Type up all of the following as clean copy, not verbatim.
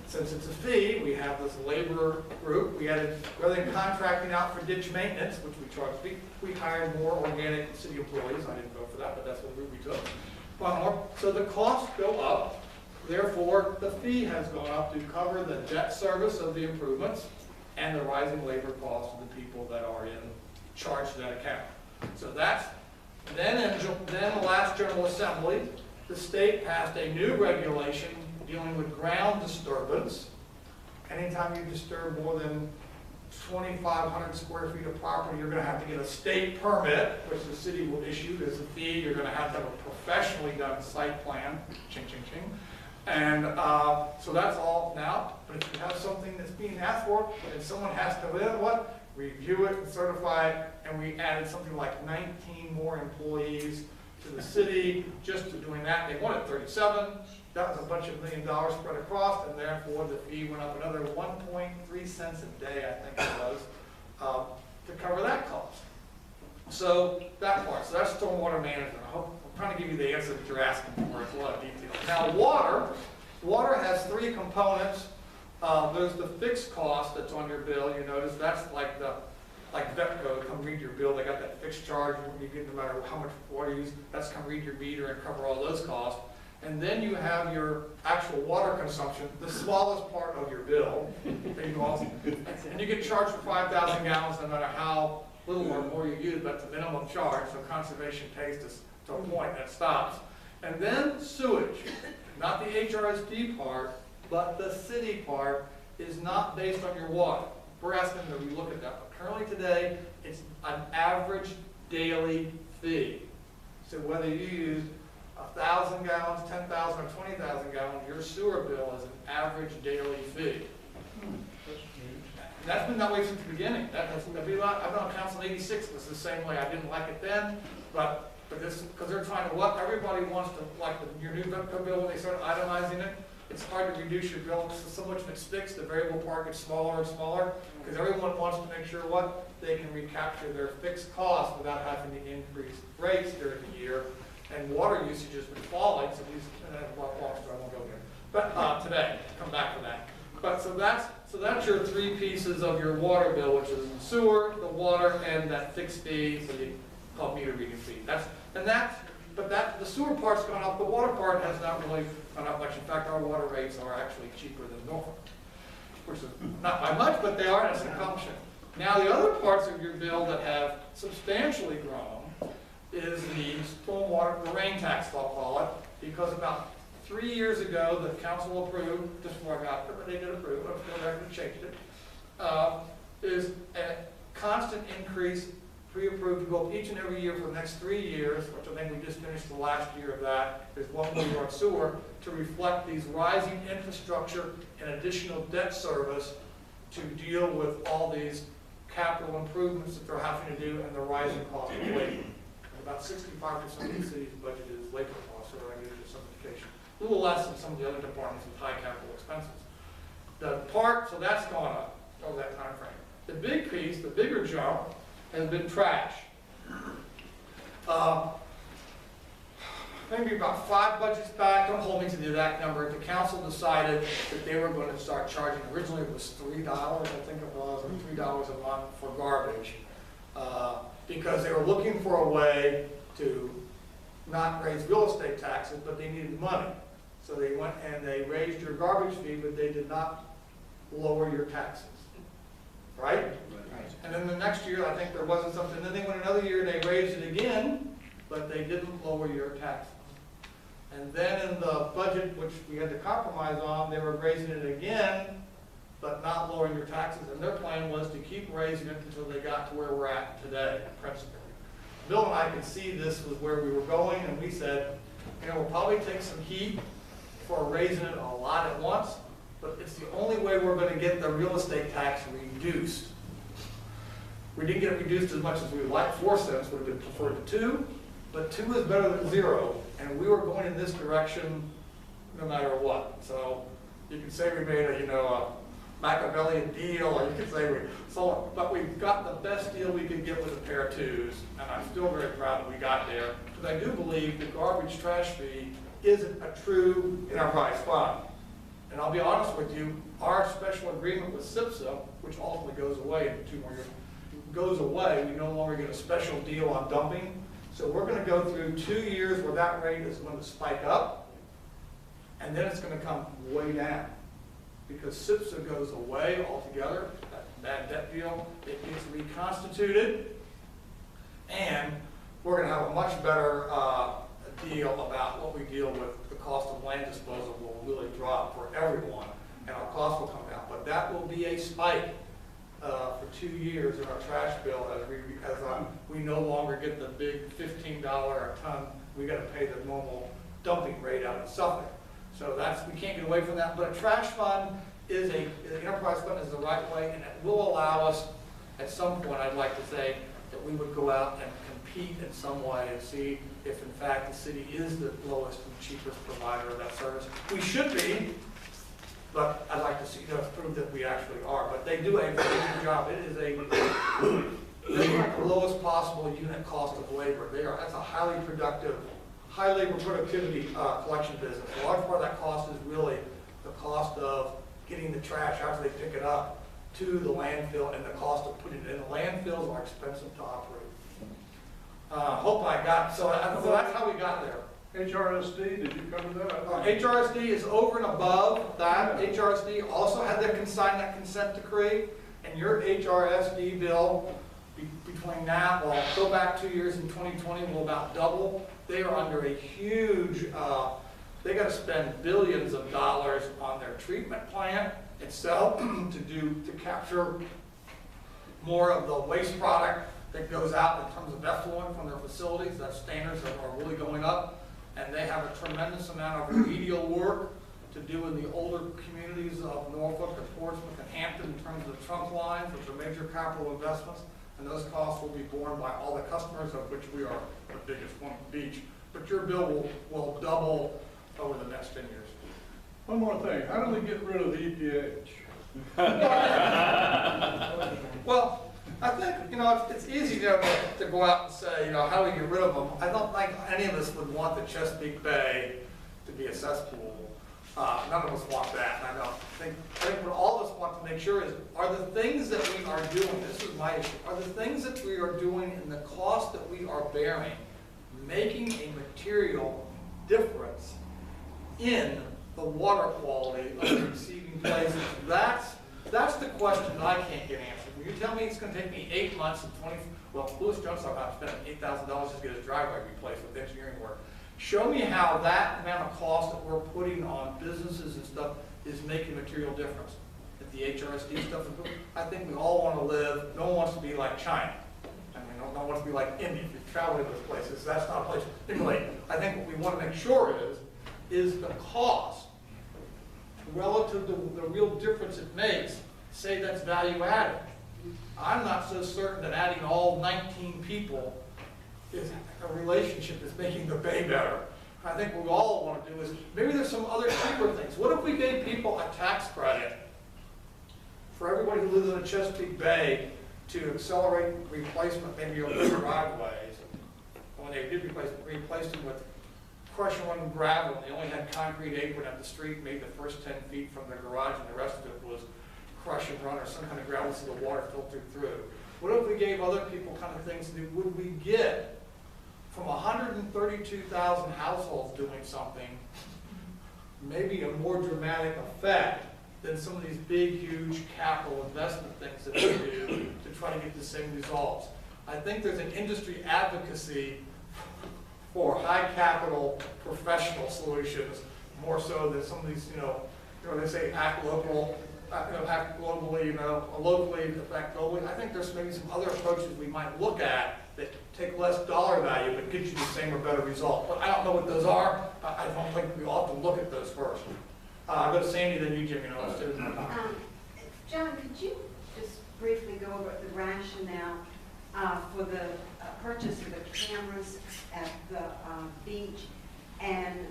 since it's a fee, we have this labor group. We added, rather than contracting out for ditch maintenance, which we charge, we hired more organic city employees. I didn't vote for that, but that's what route we took. So the costs go up. Therefore, the fee has gone up to cover the debt service of the improvements and the rising labor costs of the people that are in charge of that account. So that's, then the last General Assembly, the state passed a new regulation dealing with ground disturbance. Anytime you disturb more than 2,500 square feet of property, you're going to have to get a state permit, which the city will issue as a fee. You're going to have a professionally done site plan, ching, ching, ching. And so that's all now. But if you have something that's being asked for, and someone has to review it and certify it, and we added something like 19 more employees to the city just to doing that. They wanted 37. That was a bunch of $1 million spread across, and therefore the fee went up another 1.3 cents a day, I think it was, to cover that cost. So that part, so that's stormwater management. I'm trying to give you the answer that you're asking for. It's a lot of detail. Now water has three components. There's the fixed cost that's on your bill. You notice that's like Vetco, come read your bill. They got that fixed charge you get no matter how much water you use. That's come read your meter and cover all those costs. And then you have your actual water consumption, the smallest part of your bill. And you get charged for 5,000 gallons no matter how little or more you use, but it's a minimum charge, so conservation pays to a point that stops. And then sewage, not the HRSD part, but the city part is not based on your water. We're asking that we look at that. But currently today, it's an average daily fee. So whether you use 1,000 gallons, 10,000, or 20,000 gallons, your sewer bill is an average daily fee. That's been that way since the beginning. I've been on council in '86. It was the same way. I didn't like it then, but this because they're trying to everybody wants to like your new Vetco bill when they start itemizing it. It's hard to reduce your bill so much of it's fixed. The variable part gets smaller and smaller because everyone wants to make sure they can recapture their fixed costs without having to increase rates during the year. And water usage has been falling, so these I won't go there. But today, come back to that. But so that's your three pieces of your water bill, which is the sewer, the water, and that fixed fee, so you call meter reading fee. But the sewer part's gone up. The water part has not really gone up much. In fact, our water rates are actually cheaper than Norfolk, which is not by much, but they are as a consumption. Now, the other parts of your bill that have substantially grown is the stormwater, the rain tax, I'll call it, because about 3 years ago, the council approved, just before I got there, but they did approve, I'm still there to change it, is a constant increase, pre-approved to go up each and every year for the next 3 years, which I think we just finished the last year of that, is $1 million on sewer, to reflect these rising infrastructure and additional debt service to deal with all these capital improvements that they're having to do and the rising cost of labor. About 65% of the city's budget is labor costs, so I give you simplification. A little less than some of the other departments with high capital expenses. So that's gone up over that time frame. The big piece, the bigger jump, has been trash. Maybe about 5 budgets back, don't hold me to the exact number, the council decided that they were going to start charging, originally it was $3, I think it was, or $3 a month for garbage, because they were looking for a way to not raise real estate taxes, but they needed money. So they went and they raised your garbage fee, but they did not lower your taxes, right? Right. And then the next year, I think there wasn't something, then they went another year and they raised it again, but they didn't lower your taxes. And then in the budget, which we had to compromise on, they were raising it again, but not lowering your taxes. And their plan was to keep raising it until they got to where we're at today, principally. Bill and I could see this was where we were going, and we said, we'll probably take some heat for raising it a lot at once, but it's the only way we're going to get the real estate tax reduced. We didn't get it reduced as much as we would like. 4 cents would have been preferred to 2, but 2 is better than 0, and we were going in this direction no matter what. So you can say we made a Machiavellian deal, or you could say we sold, but we got the best deal we could get with a pair of 2s, and I'm still very proud that we got there, because I do believe the garbage trash fee isn't a true enterprise fund. And I'll be honest with you, our special agreement with SIPSA, which ultimately goes away in 2 more years, goes away. We no longer get a special deal on dumping. So we're going to go through 2 years where that rate is going to spike up, and then it's going to come way down. Because SIPSA goes away altogether, that bad debt deal, it gets reconstituted, and we're going to have a much better deal about what we deal with. The cost of land disposal will really drop for everyone, and our costs will come down. But that will be a spike for 2 years in our trash bill as we no longer get the big $15 a ton. We got to pay the normal dumping rate out in Suffolk. So we can't get away from that. But a trash fund is an enterprise fund is the right way, and it will allow us, at some point, I'd like to say, that we would go out and compete in some way and see if in fact the city is the lowest and cheapest provider of that service. We should be, but I'd like to see, prove that we actually are. But they do a very good job. It is they're like the lowest possible unit cost of labor. That's a highly productive, high labor productivity collection business. A large part of that cost is really the cost of getting the trash after they pick it up to the landfill and the cost of putting it in. The landfills are expensive to operate. So that's how we got there. HRSD, did you cover that? HRSD is over and above that. HRSD also had to sign that consent decree, and your HRSD bill between now, well, go back 2 years in 2020, will about double. They are under a huge, they got to spend billions of dollars on their treatment plant itself to capture more of the waste product that goes out in terms of effluent from their facilities. That standards are really going up. And they have a tremendous amount of remedial work to do in the older communities of Norfolk and Portsmouth and Hampton in terms of the trunk lines, which are major capital investments. And those costs will be borne by all the customers, of which we are the biggest one, Beach. But your bill will double over the next 10 years. One more thing, how do we get rid of the EPH? Well, I think, it's easy to go out and say, how do we get rid of them? I don't think any of us would want the Chesapeake Bay to be a cesspool. None of us want that. And I think what all of us want to make sure is, are the things that we are doing, this is my issue, are the things that we are doing and the cost that we are bearing making a material difference in the water quality of the receiving places? That's the question that I can't get answered. When you tell me it's going to take me 8 months and Louis Jones talked about spending $8,000 just to get his driveway replaced with engineering work. Show me how that amount of cost that we're putting on businesses and stuff is making a material difference. If the HRSD stuff, I think we all want to live, no one wants to be like China. I mean, no one wants to be like India. If you travel to those places, that's not a place to emulate. I think what we want to make sure is the cost relative to the real difference it makes, say that's value added. I'm not so certain that adding all 19 people is a relationship that's making the bay better. I think what we all want to do is, maybe there's some other cheaper things. What if we gave people a tax credit for everybody who lives in the Chesapeake Bay to accelerate replacement maybe of their driveways? When they did replace them with crush and run gravel, they only had concrete apron at the street, maybe the first 10 feet from their garage, and the rest of it was crush and run or some kind of gravel so the water filtered through. What if we gave other people kind of things to do? Would we get from 132,000 households doing something, maybe a more dramatic effect than some of these big, huge capital investment things that we do to try to get the same results? I think there's an industry advocacy for high capital professional solutions, more so than some of these, they say act local, act globally, locally, affect globally. I think there's maybe some other approaches we might look at that take less dollar value but get you the same or better result. But I don't know what those are. I don't think we ought to look at those first. I'll go to Sandy, then you, Jim. John, could you just briefly go over the rationale for the purchase of the cameras at the beach, and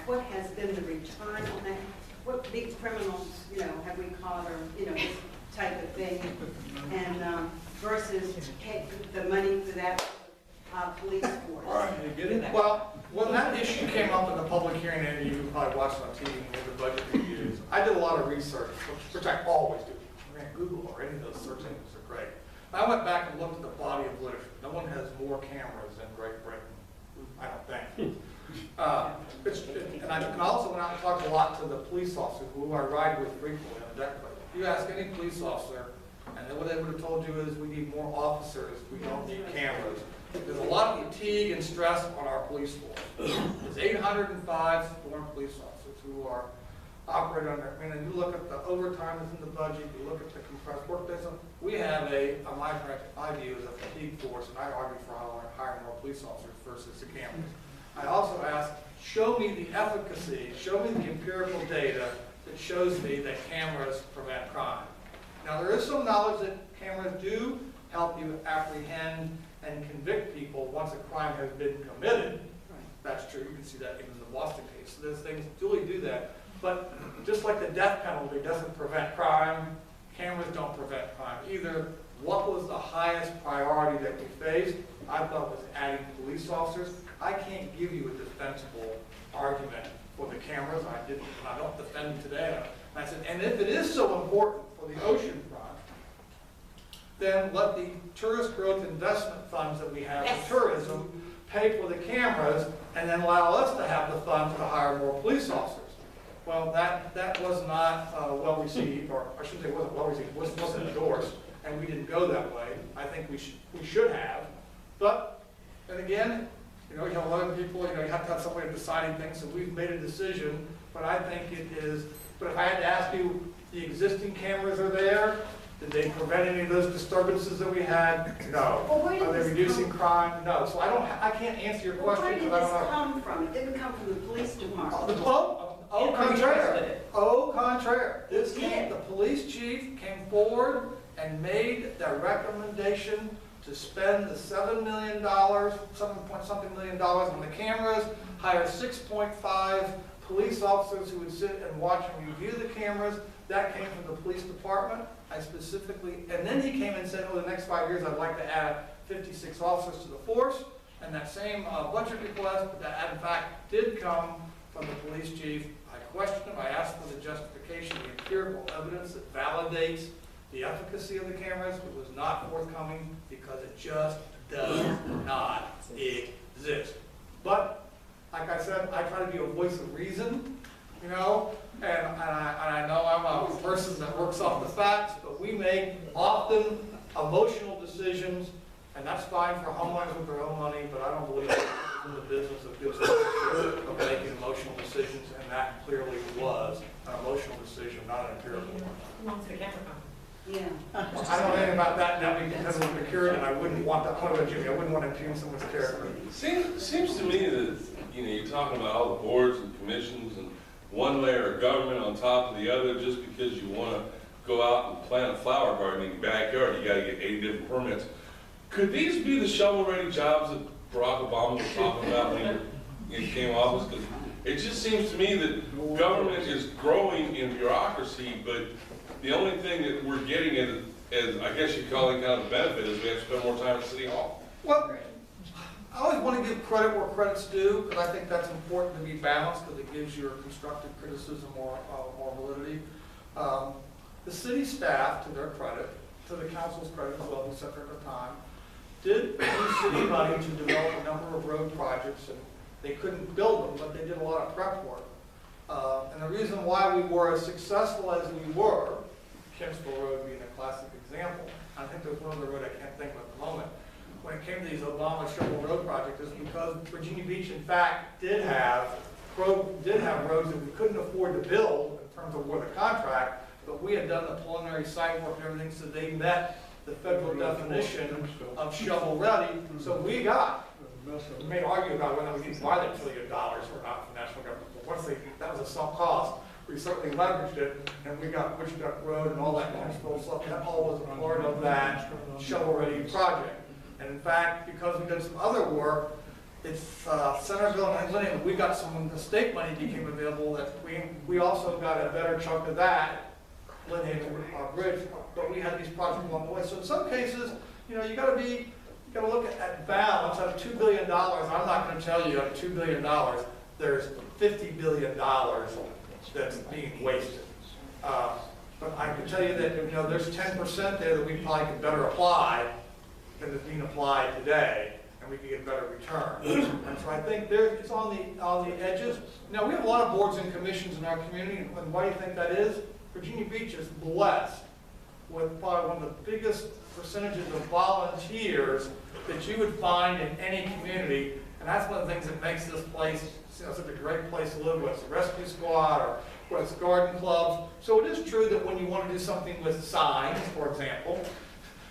what has been the return on that? What big criminals, have we caught, or this type of thing, and versus the money for that police force? Well, when that issue came up in the public hearing, and you probably watched on TV when the budget reviews, I did a lot of research, which I always do. I mean, Google or any of those search engines are great. I went back and looked at the body of literature. No one has more cameras than Great Britain, I don't think. And I also went out and talked a lot to the police officers who I ride with frequently on the deck plate. You ask any police officer, and then what they would have told you is we need more officers, we don't need cameras. There's a lot of fatigue and stress on our police force. There's 805 sworn police officers who are operating under, I mean, and you look at the overtime that's in the budget, you look at the compressed work days, we have on my view, is a fatigue force, and I argue for hiring more police officers versus the cameras. I also ask, show me the efficacy, show me the empirical data that shows me that cameras prevent crime. Now, there is some knowledge that cameras do help you apprehend and convict people once a crime has been committed. That's true, you can see that even in the Boston case. So those things duly do that. But just like the death penalty doesn't prevent crime, cameras don't prevent crime either. What was the highest priority that we faced? I thought was adding police officers. I can't give you a defensible argument for the cameras. I don't defend them today. And I said, and if it is so important for the ocean front, then let the tourist growth investment funds that we have for tourism pay for the cameras and then allow us to have the funds to hire more police officers. Well, that was not well received, or I shouldn't say it wasn't well received, it wasn't endorsed, and we didn't go that way. I think we should have. But, and again, you have 11 people, you have to have somebody deciding things, so we've made a decision, but I think it is, but if I had to ask you, the existing cameras are there, did they prevent any of those disturbances that we had? No. Well, where did Are they this reducing come crime? No. So I can't answer your Well, question where did because I this don't know. come from? It didn't come from the police department. Au contraire. Au contraire. This came, Yeah. the police chief came forward and made the recommendation to spend the $7 million, 7 point something million dollars on the cameras, hire 6.5 police officers who would sit and watch and review the cameras. That came from the police department. I specifically, and then he came and said, over the next 5 years, I'd like to add 56 officers to the force. And that same budget request, that in fact did come from the police chief. I questioned him, I asked for the justification, the empirical evidence that validates the efficacy of the cameras. It was not forthcoming because it just does not exist. But, like I said, I try to be a voice of reason, and I know I'm a person that works off the facts, but we make often emotional decisions, and that's fine for homeowners with their own money, but I don't believe we're in the business of good stewardship of making emotional decisions, and that clearly was an emotional decision, not an empirical one. Yeah. I don't know anything about that, now because we're procured, and I wouldn't want that, Jimmy, I wouldn't want to impugn someone's character. Seems to me that, you're talking about all the boards and commissions and one layer of government on top of the other just because you want to go out and plant a flower garden in your backyard. You got to get 80 different permits. Could these be the shovel-ready jobs that Barack Obama was talking about when he came office? Because it just seems to me that government is growing in bureaucracy, but the only thing that we're getting as I guess you'd call it kind of a benefit is we have to spend more time at City Hall. Well, I always want to give credit where credit's due, because I think that's important to be balanced, because it gives your constructive criticism more validity. The city staff, to their credit, to the council's credit as well, who sat there at the time, did use city money to develop a number of road projects, and they couldn't build them, but they did a lot of prep work. And the reason why we were as successful as we were, Kinsville Road being a classic example, I think there's one other road I can't think of at the moment, when it came to these Obama shovel road projects, is because Virginia Beach, in fact, did have roads that we couldn't afford to build in terms of the contract, but we had done the preliminary site work and everything, so they met the federal definition of shovel ready. So we may argue about whether we need to buy that $1 trillion or not from national government, but once that was a sunk cost, we certainly leveraged it, and we got Witchduck Road and all that Kinsville stuff, that all was a part of that shovel-ready project. And in fact, because we did some other work, it's Centerville and Glen Haven, we got some, the state money became available, that we also got a better chunk of that, Glen Haven Bridge, but we had these projects along the way. So in some cases, you gotta be, gotta look at balance, out of $2 billion, I'm not gonna tell you, out of $2 billion, there's $50 billion that's being wasted. But I can tell you that, you know, there's 10% there that we probably could better apply than is being applied today, and we could get better return. And so I think it's on the edges. Now, we have a lot of boards and commissions in our community, and why do you think that is? Virginia Beach is blessed with probably one of the biggest percentages of volunteers that you would find in any community, and that's one of the things that makes this place, you know, such a great place to live, whether it's a rescue squad or whether it's garden clubs. So it is true that when you want to do something with signs, for example,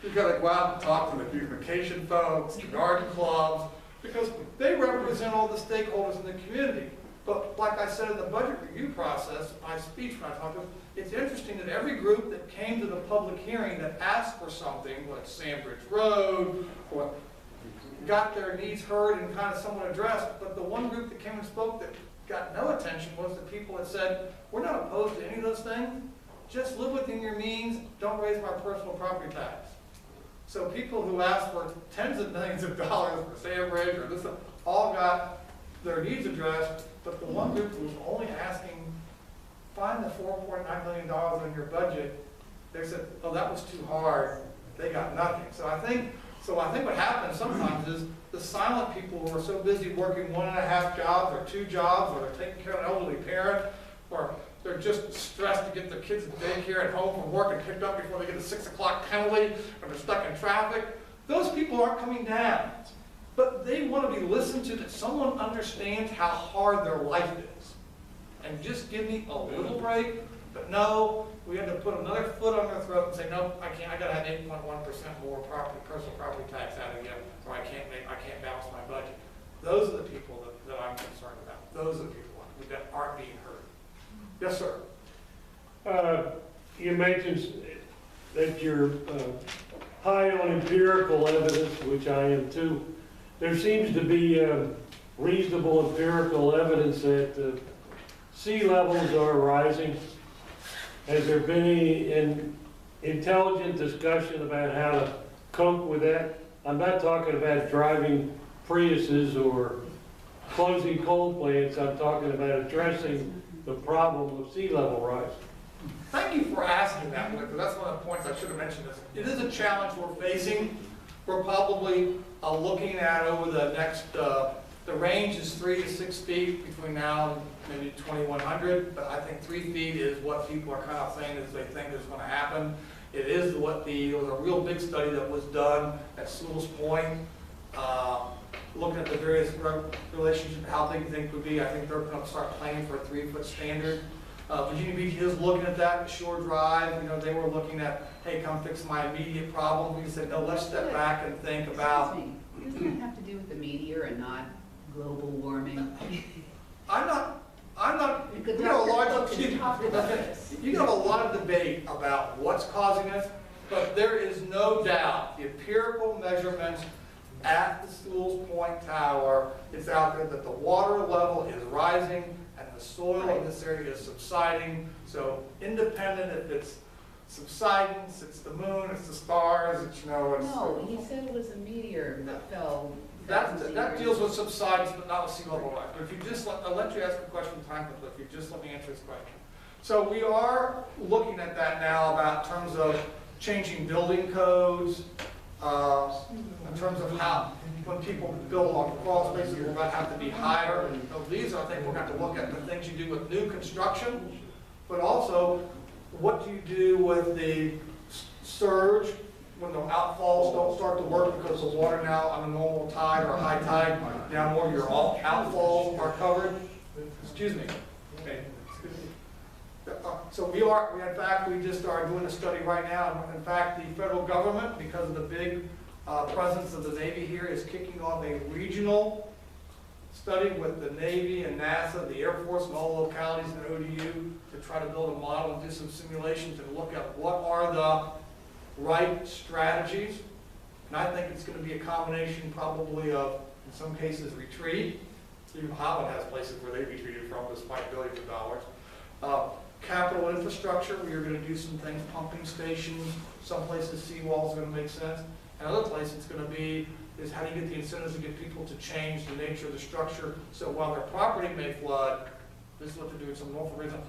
you've got to go out and talk to the beautification folks, the garden clubs, because they represent all the stakeholders in the community. But like I said in the budget review process, my speech when I talked to them, it's interesting that every group that came to the public hearing that asked for something, like Sandbridge Road, or got their needs heard and kind of somewhat addressed, but the one group that came and spoke that got no attention was the people that said, we're not opposed to any of those things, just live within your means, don't raise my personal property tax. So people who asked for tens of millions of dollars for Sandbridge or this, all got their needs addressed, but the one group who was only asking, find the $4.9 million in your budget, they said, oh, that was too hard, they got nothing. So I think what happens sometimes is the silent people who are so busy working 1.5 jobs or 2 jobs, or they're taking care of an elderly parent, or they're just stressed to get their kids to daycare and home from work and picked up before they get a 6 o'clock penalty, or they're stuck in traffic. Those people aren't coming down. But they want to be listened to, that someone understands how hard their life is. And just give me a little break. But no, we had to put another foot on their throat and say, no, I can't, I gotta have 8.1% more personal property tax out of you, or I can't balance my budget. Those are the people that I'm concerned about. Those are the people that aren't being heard. Yes, sir. You mentioned that you're high on empirical evidence, which I am too. There seems to be reasonable empirical evidence that sea levels are rising. Has there been any intelligent discussion about how to cope with that? I'm not talking about driving Priuses or closing coal plants. I'm talking about addressing the problem of sea level rise. Thank you for asking that, because that's one of the points I should have mentioned. It is a challenge we're facing. We're probably looking at over the next, the range is 3 to 6 feet between now and maybe 2100, but I think 3 feet is what people are kind of saying is they think is going to happen. It is what there was a real big study that was done at Sewell's Point, looking at the various relationships, how big you think would be. I think they're going to start planning for a 3-foot standard. Virginia Beach is looking at that. Shore Drive, you know, they were looking at, hey, come fix my immediate problem. We said, no, let's step back and think about. Excuse me, doesn't it have to do with the meteor and not global warming? I'm not, You we could got a large, talk about this. you got a lot of debate about what's causing this, but there is no doubt, the empirical measurements at the Sewell's Point Tower, it's out there that the water level is rising and the soil in this area is subsiding. So independent if it's subsidence, it's the moon, it's the stars, it's, you know, it's. No, he said it was a meteor that fell. That deals with subsidence, but not with sea level rise. But if you just, I'll let you ask a question time, but if you just let me answer this question. So we are looking at that now about terms of changing building codes, in terms of how, when people build on crawl spaces, will that have to be higher? So these are things we're going to have to look at, the things you do with new construction, but also what do you do with the surge when the outfalls don't start to work because the water now on a normal tide or a high tide, now more of your outfalls are covered. Excuse me. Okay. So in fact, we just are doing a study right now. In fact, the federal government, because of the big presence of the Navy here, is kicking off a regional study with the Navy and NASA, the Air Force, and all localities in ODU to try to build a model and do some simulations and look at what are the right strategies. And I think it's going to be a combination probably of, in some cases, retreat. Even Holland has places where they retreated from despite billions of dollars. Capital infrastructure, we are going to do some things, pumping stations, some places seawalls are going to make sense. Another place it's gonna be is how do you get the incentives to get people to change the nature of the structure, so while their property may flood, this is what they're doing, some Norfolk reason,